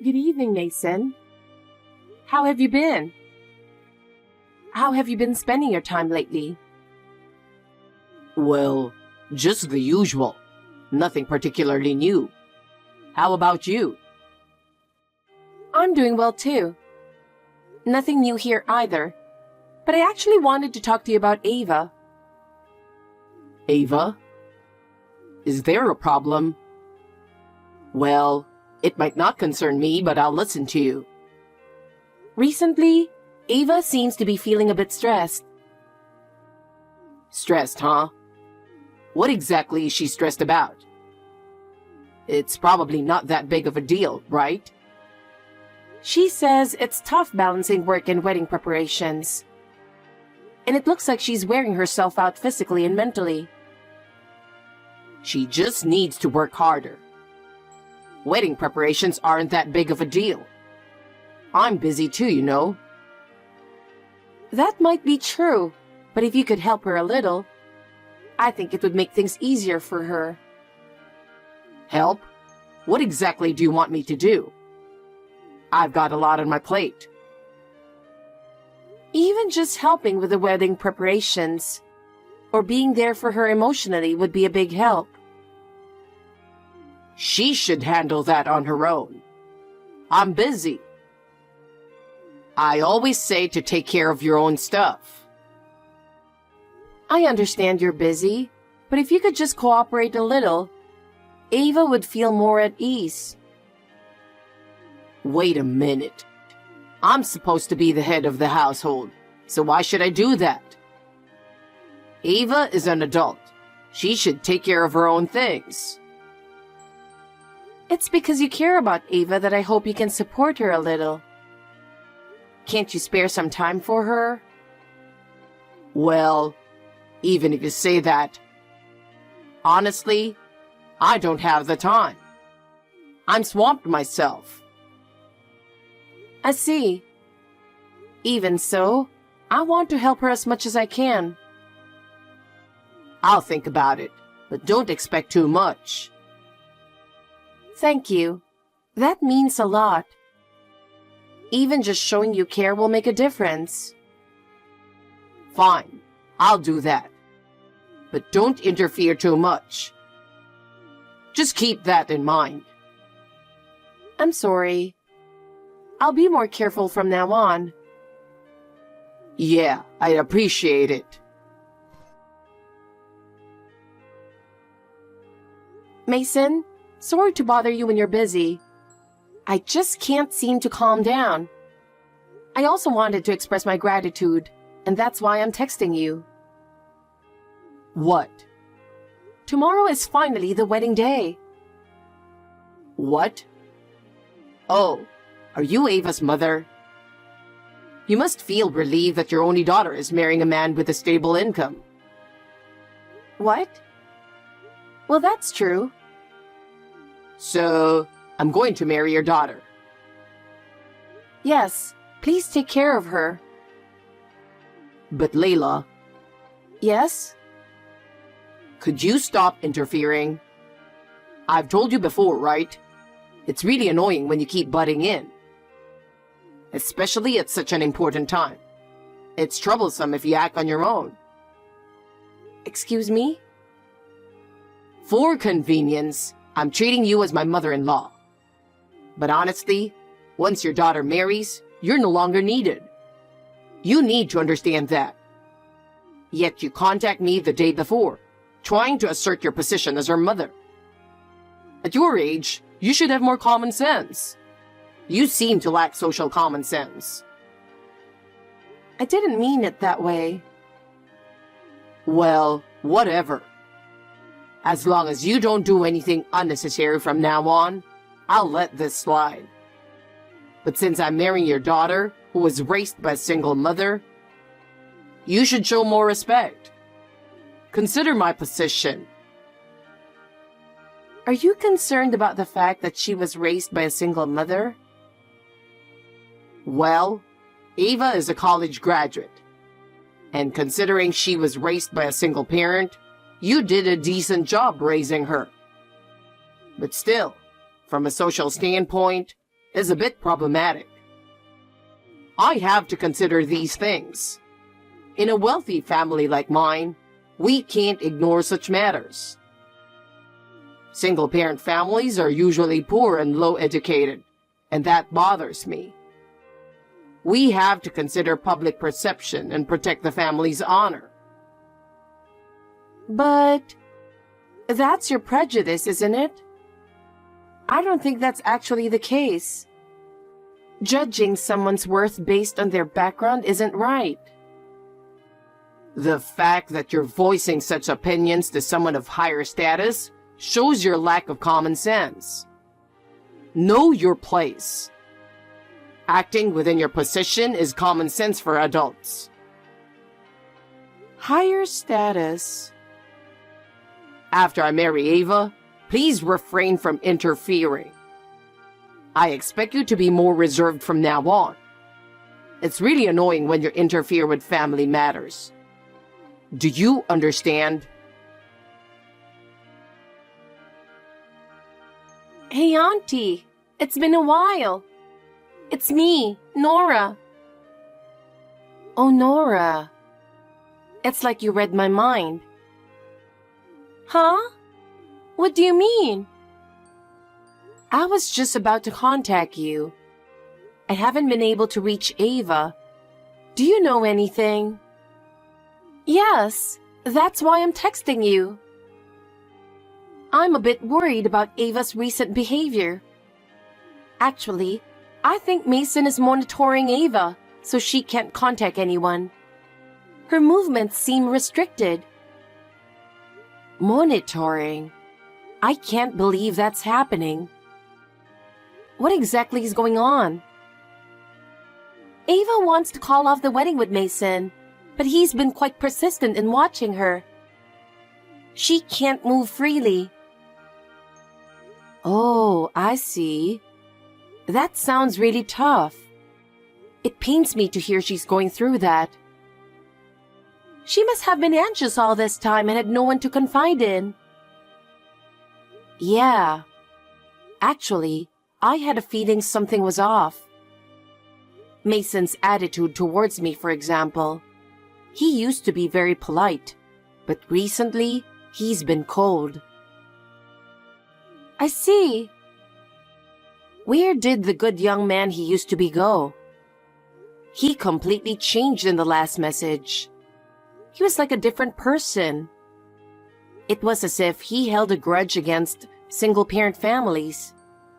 Good evening, Mason. How have you been? How have you been spending your time lately? Well, just the usual. Nothing particularly new. How about you? I'm doing well too. Nothing new here either. But I actually wanted to talk to you about Ava. Ava? Is there a problem? Well, it might not concern me, but I'll listen to you. Recently, Ava seems to be feeling a bit stressed. Stressed, huh? What exactly is she stressed about? It's probably not that big of a deal, right? She says it's tough balancing work and wedding preparations. And it looks like she's wearing herself out physically and mentally. She just needs to work harder. Wedding preparations aren't that big of a deal. I'm busy too, you know. That might be true, but if you could help her a little, I think it would make things easier for her. Help? What exactly do you want me to do? I've got a lot on my plate. Even just helping with the wedding preparations, or being there for her emotionally would be a big help. She should handle that on her own. I'm busy. I always say to take care of your own stuff. I understand you're busy, but if you could just cooperate a little, Ava would feel more at ease. Wait a minute. I'm supposed to be the head of the household, so why should I do that? Ava is an adult. She should take care of her own things. It's because you care about Ava that I hope you can support her a little. Can't you spare some time for her? Well, even if you say that, honestly, I don't have the time. I'm swamped myself. I see. Even so, I want to help her as much as I can. I'll think about it, but don't expect too much. Thank you. That means a lot. Even just showing you care will make a difference. Fine, I'll do that. But don't interfere too much. Just keep that in mind. I'm sorry. I'll be more careful from now on. Yeah, I appreciate it. Mason, sorry to bother you when you're busy. I just can't seem to calm down. I also wanted to express my gratitude, and that's why I'm texting you. What? Tomorrow is finally the wedding day. What? Oh, are you Ava's mother? You must feel relieved that your only daughter is marrying a man with a stable income. What? Well, that's true. So, I'm going to marry your daughter. Yes, please take care of her. But Layla, Yes? could you stop interfering? I've told you before, right? It's really annoying when you keep butting in. Especially at such an important time. It's troublesome if you act on your own. Excuse me? For convenience, I'm treating you as my mother-in-law. But honestly, once your daughter marries, you're no longer needed. You need to understand that. Yet you contact me the day before, trying to assert your position as her mother. At your age, you should have more common sense. You seem to lack social common sense. I didn't mean it that way. Well, whatever. As long as you don't do anything unnecessary from now on, I'll let this slide. But since I'm marrying your daughter, who was raised by a single mother, you should show more respect. Consider my position. Are you concerned about the fact that she was raised by a single mother? Well, Ava is a college graduate. And considering she was raised by a single parent, you did a decent job raising her. But still, from a social standpoint, is a bit problematic. I have to consider these things. In a wealthy family like mine, we can't ignore such matters. Single-parent families are usually poor and low-educated, and that bothers me. We have to consider public perception and protect the family's honor. But that's your prejudice, isn't it? I don't think that's actually the case. Judging someone's worth based on their background isn't right. The fact that you're voicing such opinions to someone of higher status shows your lack of common sense. Know your place. Acting within your position is common sense for adults. Higher status. After I marry Ava, please refrain from interfering. I expect you to be more reserved from now on. It's really annoying when you interfere with family matters. Do you understand? Hey, Auntie. It's been a while. It's me, Nora. Oh, Nora. It's like you read my mind. Huh? What do you mean? I was just about to contact you. I haven't been able to reach Ava. Do you know anything? Yes, that's why I'm texting you. I'm a bit worried about Ava's recent behavior. Actually, I think Mason is monitoring Ava so she can't contact anyone. Her movements seem restricted. Monitoring? I can't believe that's happening. What exactly is going on? Ava wants to call off the wedding with Mason, but he's been quite persistent in watching her. She can't move freely. Oh, I see. That sounds really tough. It pains me to hear she's going through that. She must have been anxious all this time and had no one to confide in. Yeah. Actually, I had a feeling something was off. Mason's attitude towards me, for example. He used to be very polite, but recently, he's been cold. I see. Where did the good young man he used to be go? He completely changed in the last message. He was like a different person. It was as if he held a grudge against single-parent families.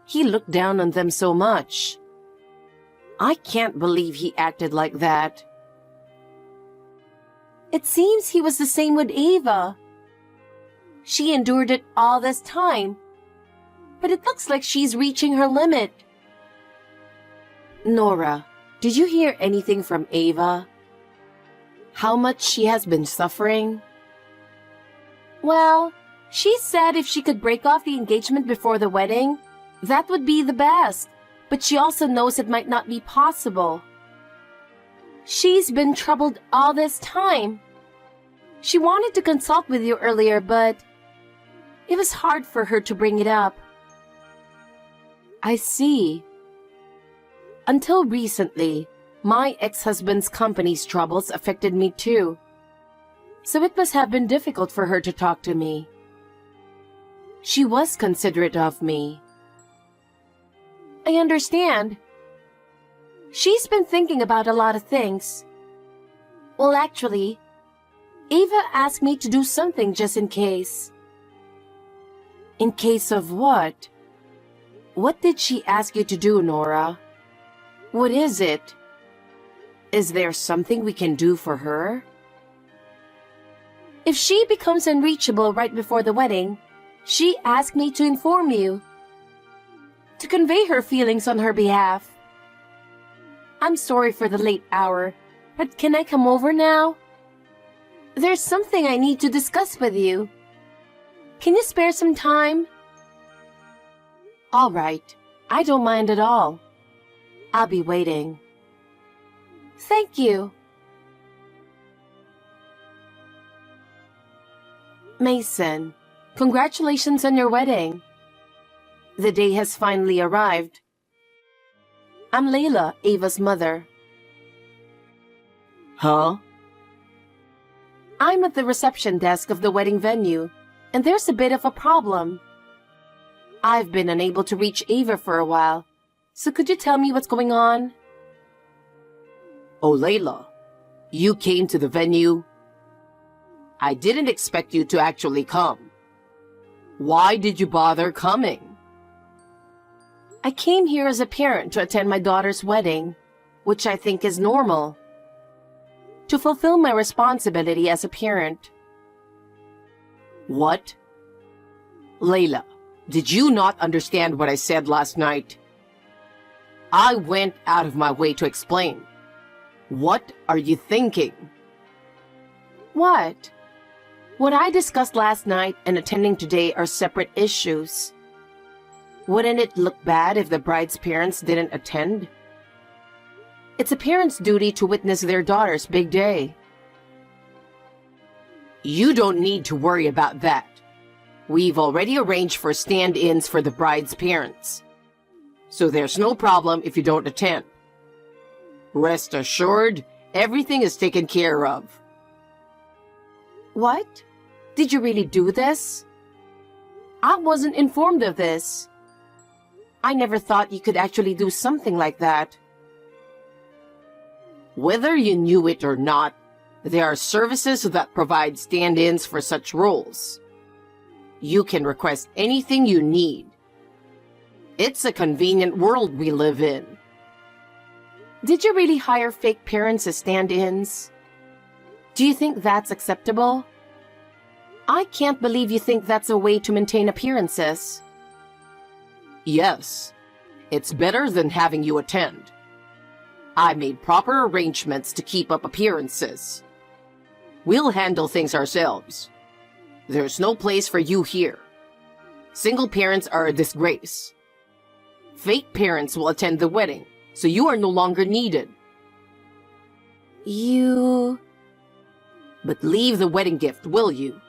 He looked down on them so much. I can't believe he acted like that. It seems he was the same with Ava. She endured it all this time, but it looks like she's reaching her limit. Nora, did you hear anything from Ava? How much she has been suffering? Well, she said if she could break off the engagement before the wedding, that would be the best, but she also knows it might not be possible. She's been troubled all this time. She wanted to consult with you earlier, but it was hard for her to bring it up. I see. Until recently, my ex-husband's company's troubles affected me too. So it must have been difficult for her to talk to me. She was considerate of me. I understand. She's been thinking about a lot of things. Well, actually, Ava asked me to do something just in case. In case of what? What did she ask you to do, Nora? What is it? Is there something we can do for her? If she becomes unreachable right before the wedding, she asked me to inform you, to convey her feelings on her behalf. I'm sorry for the late hour, but can I come over now? There's something I need to discuss with you. Can you spare some time? All right, I don't mind at all. I'll be waiting. Thank you. Mason, congratulations on your wedding. The day has finally arrived. I'm Layla, Ava's mother. Huh? I'm at the reception desk of the wedding venue, and there's a bit of a problem. I've been unable to reach Ava for a while, so could you tell me what's going on? Oh, Layla, you came to the venue? I didn't expect you to actually come. Why did you bother coming? I came here as a parent to attend my daughter's wedding, which I think is normal. To fulfill my responsibility as a parent. What? Layla, did you not understand what I said last night? I went out of my way to explain. What are you thinking? What? What I discussed last night and attending today are separate issues. Wouldn't it look bad if the bride's parents didn't attend? It's a parent's duty to witness their daughter's big day. You don't need to worry about that. We've already arranged for stand-ins for the bride's parents. So there's no problem if you don't attend. Rest assured, everything is taken care of. What? Did you really do this? I wasn't informed of this. I never thought you could actually do something like that. Whether you knew it or not, there are services that provide stand-ins for such roles. You can request anything you need. It's a convenient world we live in. Did you really hire fake parents as stand-ins? Do you think that's acceptable? I can't believe you think that's a way to maintain appearances. Yes, it's better than having you attend. I made proper arrangements to keep up appearances. We'll handle things ourselves. There's no place for you here. Single parents are a disgrace. Fake parents will attend the wedding, so you are no longer needed. But leave the wedding gift, will you?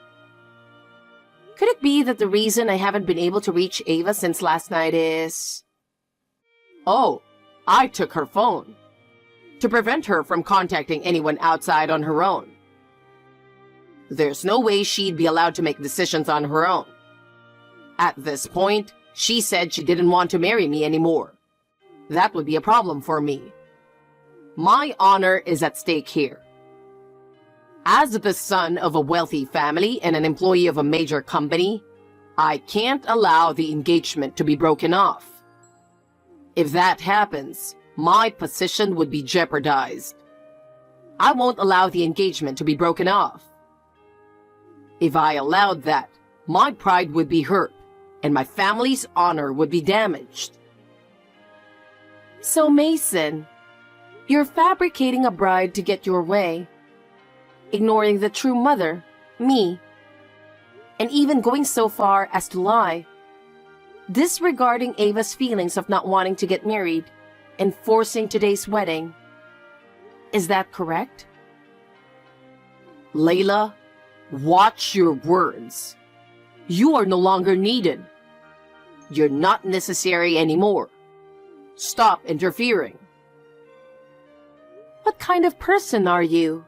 Could it be that the reason I haven't been able to reach Ava since last night is... Oh, I took her phone. To prevent her from contacting anyone outside on her own. There's no way she'd be allowed to make decisions on her own. At this point, she said she didn't want to marry me anymore. That would be a problem for me. My honor is at stake here. As the son of a wealthy family and an employee of a major company, I can't allow the engagement to be broken off. If that happens, my position would be jeopardized. I won't allow the engagement to be broken off. If I allowed that, my pride would be hurt, and my family's honor would be damaged. So, Mason, you're fabricating a bride to get your way, ignoring the true mother, me, and even going so far as to lie, disregarding Ava's feelings of not wanting to get married, and forcing today's wedding. Is that correct? Layla, watch your words. You are no longer needed. You're not necessary anymore. Stop interfering. What kind of person are you?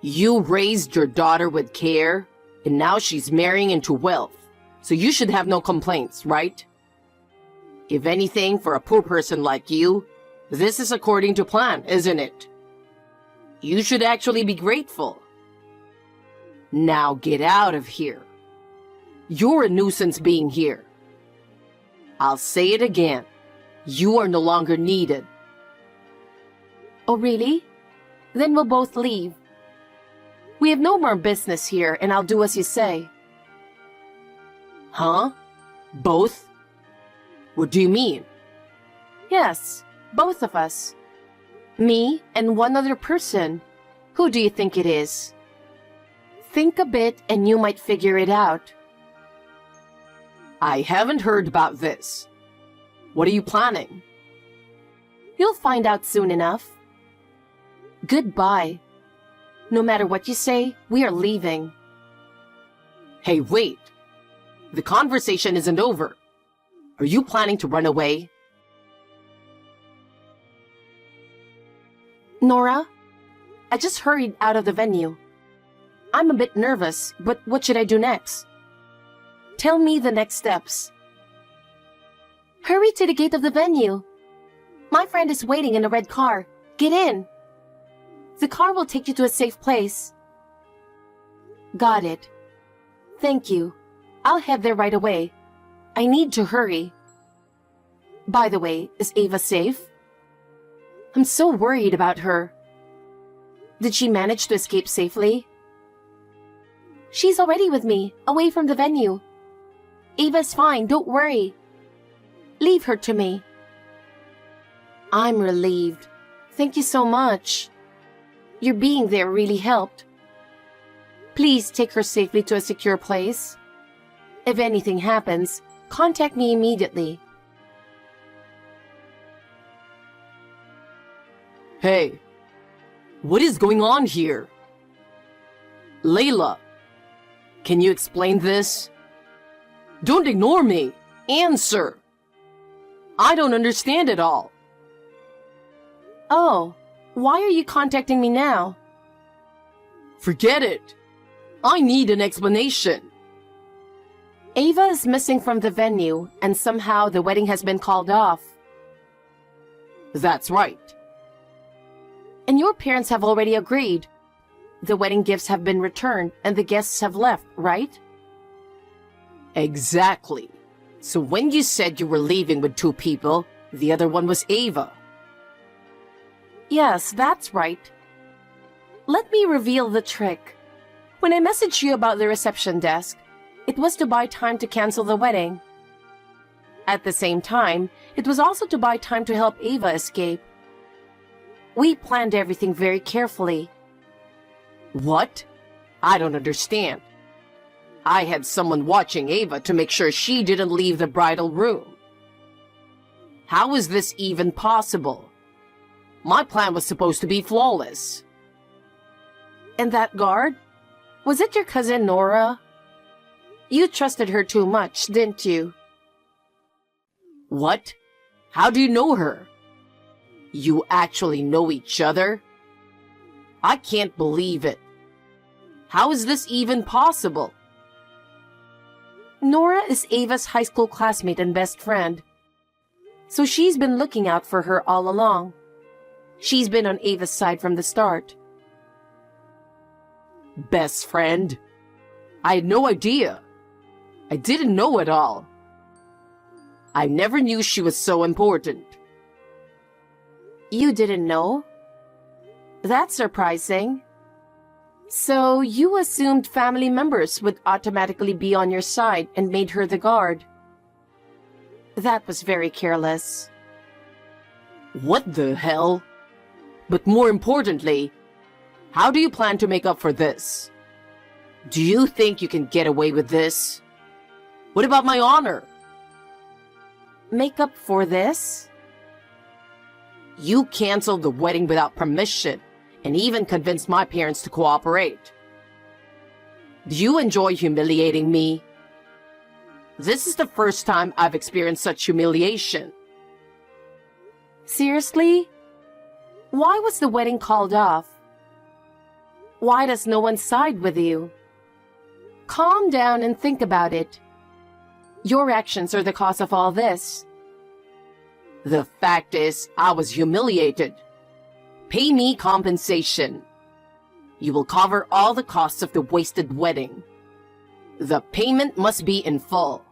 You raised your daughter with care, and now she's marrying into wealth, so you should have no complaints, right? If anything, for a poor person like you, this is according to plan, isn't it? You should actually be grateful. Now get out of here. You're a nuisance being here. I'll say it again. You are no longer needed. Oh, really? Then we'll both leave. We have no more business here, and I'll do as you say. Huh? Both? What do you mean? Yes, both of us. Me and one other person. Who do you think it is? Think a bit and you might figure it out. I haven't heard about this. What are you planning? You'll find out soon enough. Goodbye. No matter what you say, we are leaving. Hey, wait. The conversation isn't over. Are you planning to run away? Nora, I just hurried out of the venue. I'm a bit nervous, but what should I do next? Tell me the next steps. Hurry to the gate of the venue. My friend is waiting in a red car. Get in. The car will take you to a safe place. Got it. Thank you. I'll head there right away. I need to hurry. By the way, is Ava safe? I'm so worried about her. Did she manage to escape safely? She's already with me, away from the venue. Ava's fine, don't worry. Leave her to me. I'm relieved. Thank you so much. Your being there really helped. Please take her safely to a secure place. If anything happens, contact me immediately. Hey, what is going on here? Layla, can you explain this? Don't ignore me. Answer. I don't understand it all. Oh, why are you contacting me now? Forget it. I need an explanation. Ava is missing from the venue, and somehow the wedding has been called off. That's right. And your parents have already agreed. The wedding gifts have been returned, and the guests have left, right? Exactly. So when you said you were leaving with two people, the other one was Ava. Yes, that's right. Let me reveal the trick. When I messaged you about the reception desk, it was to buy time to cancel the wedding. At the same time, it was also to buy time to help Ava escape. We planned everything very carefully. What? I don't understand. I had someone watching Ava to make sure she didn't leave the bridal room. How is this even possible? My plan was supposed to be flawless. And that guard? Was it your cousin Nora? You trusted her too much, didn't you? What? How do you know her? You actually know each other? I can't believe it. How is this even possible? Nora is Ava's high school classmate and best friend. So she's been looking out for her all along. She's been on Ava's side from the start. Best friend? I had no idea. I didn't know at all. I never knew she was so important. You didn't know? That's surprising. So you assumed family members would automatically be on your side and made her the guard. That was very careless. What the hell? But more importantly, how do you plan to make up for this? Do you think you can get away with this? What about my honor? Make up for this? You canceled the wedding without permission and even convinced my parents to cooperate. Do you enjoy humiliating me? This is the first time I've experienced such humiliation. Seriously? Why was the wedding called off? Why does no one side with you? Calm down and think about it. Your actions are the cause of all this. The fact is, I was humiliated. Pay me compensation. You will cover all the costs of the wasted wedding. The payment must be in full.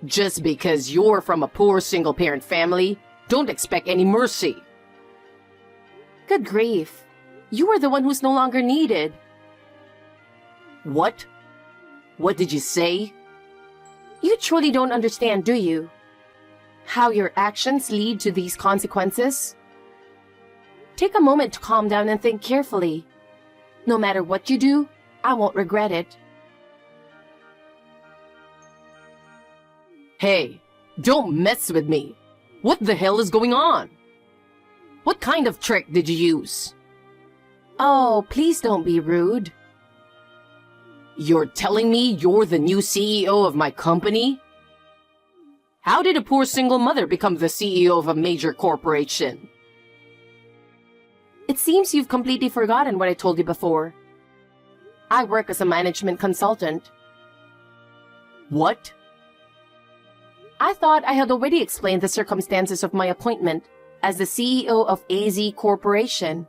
Just because you're from a poor single-parent family, don't expect any mercy. Good grief. You are the one who's no longer needed. What? What did you say? You truly don't understand, do you? How your actions lead to these consequences? Take a moment to calm down and think carefully. No matter what you do, I won't regret it. Hey, don't mess with me. What the hell is going on? What kind of trick did you use? Oh, please don't be rude. You're telling me you're the new CEO of my company? How did a poor single mother become the CEO of a major corporation? It seems you've completely forgotten what I told you before. I work as a management consultant. What? I thought I had already explained the circumstances of my appointment as the CEO of AZ Corporation.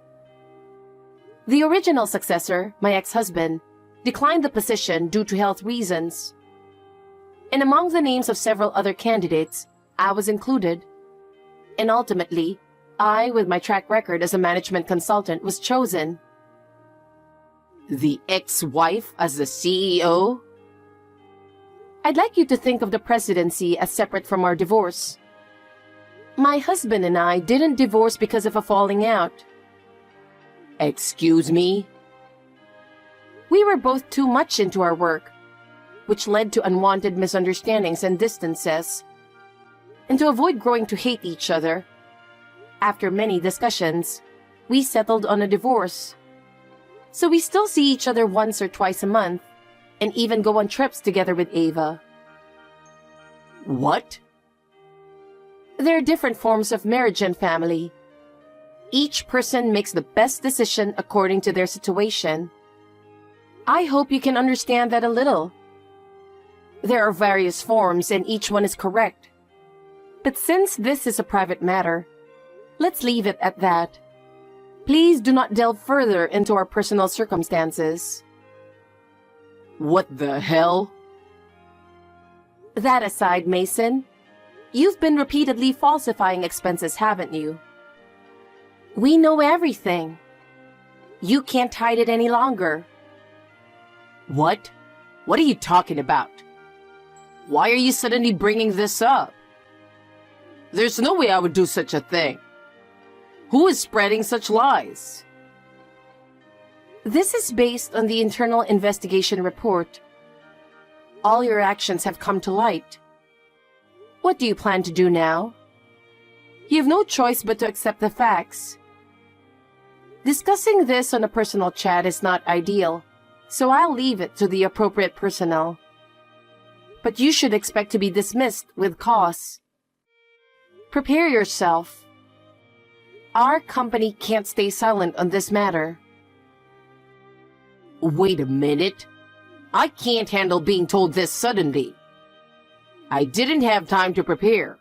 The original successor, my ex-husband, declined the position due to health reasons. And among the names of several other candidates, I was included. And ultimately, I, with my track record as a management consultant, was chosen. The ex-wife as the CEO? I'd like you to think of the presidency as separate from our divorce. My husband and I didn't divorce because of a falling out. Excuse me? We were both too much into our work, which led to unwanted misunderstandings and distances. And to avoid growing to hate each other, after many discussions, we settled on a divorce. So we still see each other once or twice a month, and even go on trips together with Ava. What? There are different forms of marriage and family. Each person makes the best decision according to their situation. I hope you can understand that a little. There are various forms and each one is correct. But since this is a private matter, let's leave it at that. Please do not delve further into our personal circumstances. What the hell? That aside, Mason, you've been repeatedly falsifying expenses, haven't you? We know everything. You can't hide it any longer. What? What are you talking about? Why are you suddenly bringing this up? There's no way I would do such a thing. Who is spreading such lies? This is based on the internal investigation report. All your actions have come to light. What do you plan to do now? You have no choice but to accept the facts. Discussing this on a personal chat is not ideal, so I'll leave it to the appropriate personnel. But you should expect to be dismissed with cause. Prepare yourself. Our company can't stay silent on this matter. Wait a minute. I can't handle being told this suddenly. I didn't have time to prepare.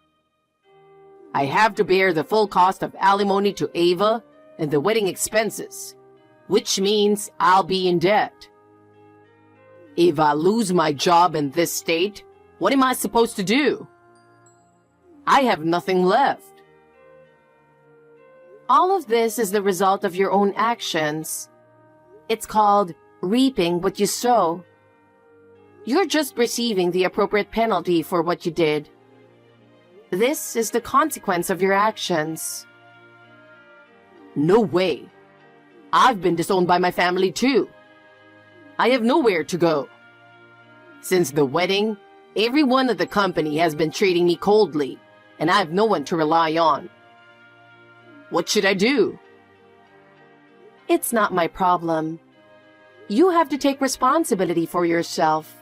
I have to bear the full cost of alimony to Ava and the wedding expenses, which means I'll be in debt. If I lose my job in this state, what am I supposed to do? I have nothing left. All of this is the result of your own actions. It's called reaping what you sow. You're just receiving the appropriate penalty for what you did. This is the consequence of your actions. No way. I've been disowned by my family too. I have nowhere to go. Since the wedding, everyone at the company has been treating me coldly, and I have no one to rely on. What should I do? It's not my problem. You have to take responsibility for yourself.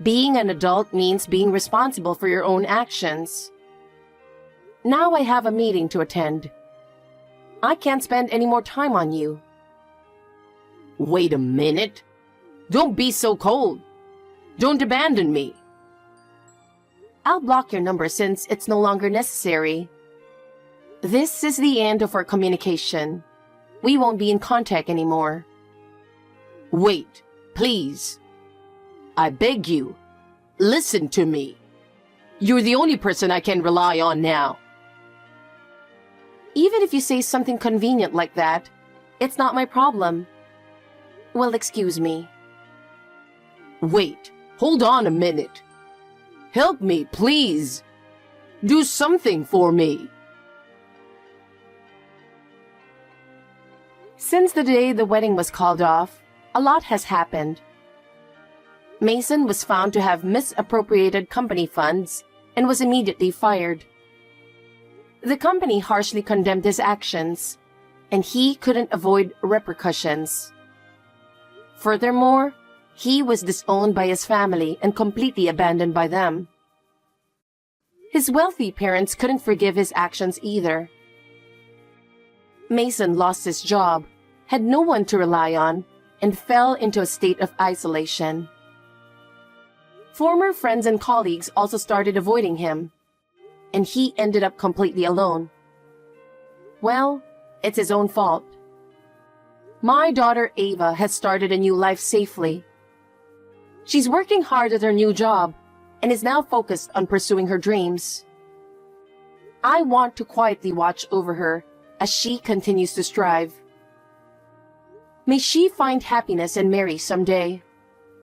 Being an adult means being responsible for your own actions. Now I have a meeting to attend. I can't spend any more time on you. Wait a minute. Don't be so cold. Don't abandon me. I'll block your number since it's no longer necessary. This is the end of our communication. We won't be in contact anymore. Wait, please. I beg you, listen to me. You're the only person I can rely on now. Even if you say something convenient like that, it's not my problem. Well, excuse me. Wait, hold on a minute. Help me, please. Do something for me. Since the day the wedding was called off, a lot has happened. Mason was found to have misappropriated company funds and was immediately fired. The company harshly condemned his actions, and he couldn't avoid repercussions. Furthermore, he was disowned by his family and completely abandoned by them. His wealthy parents couldn't forgive his actions either. Mason lost his job, had no one to rely on, and fell into a state of isolation. Former friends and colleagues also started avoiding him, and he ended up completely alone. Well, it's his own fault. My daughter Ava has started a new life safely. She's working hard at her new job and is now focused on pursuing her dreams. I want to quietly watch over her as she continues to strive. May she find happiness and marry someday.